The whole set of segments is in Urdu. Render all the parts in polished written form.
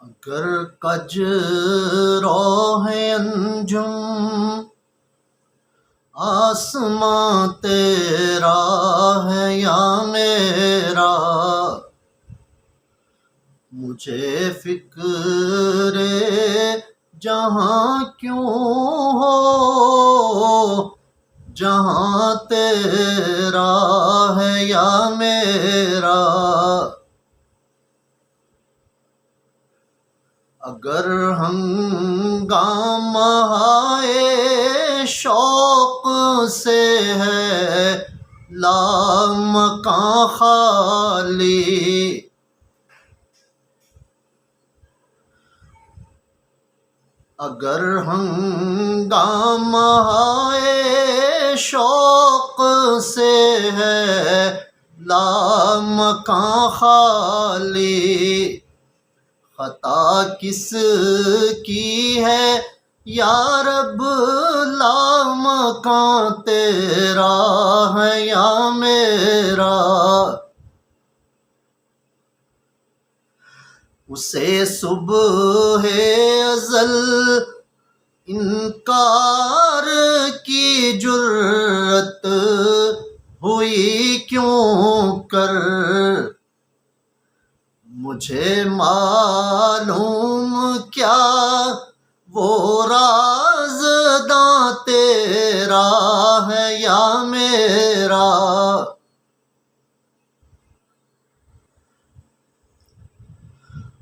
اگر کجرو ہے انجم آسماں تیرا ہے یا میرا، مجھے فکر جہاں کیوں ہو جہاں تیرا ہے یا میرا۔ اگر ہنگامہ ہے شوق سے ہے لامکاں خالی، اگر ہنگامہ ہے شوق سے ہے لامکاں خالی، خطا کس کی ہے یا رب لامکاں تیرا ہے یا میرا۔ اسے صبح ازل انکار کی جرت ہوئی کیوں کر، مجھے معلوم کیا وہ رازداں تیرا ہے یا میرا۔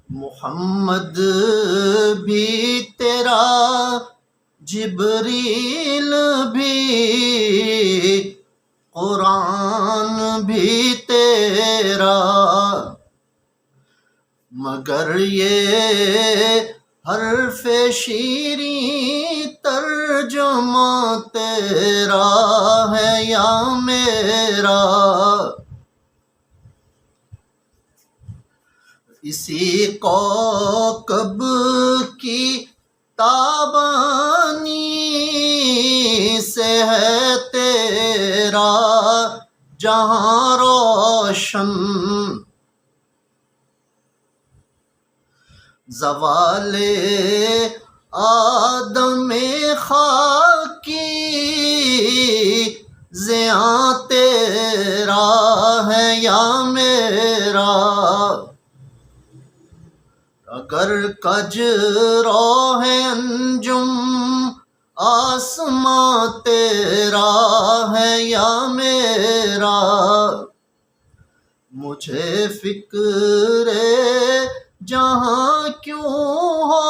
محمد بھی تیرا، جبریل بھی، قرآن بھی تیرا، مگر یہ حرف شیریں ترجمہ تیرا ہے یا میرا۔ اسی کوکب کی تابانی سے ہے تیرا جہاں روشن، زوال آدم خاکی زیاں تیرا ہے یا میرا۔ اگر کجرو ہے انجم آسماں تیرا ہے یا میرا، مجھے فکر جہاں کیوں ہو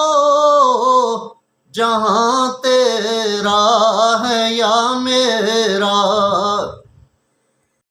جہاں تیرا ہے یا میرا۔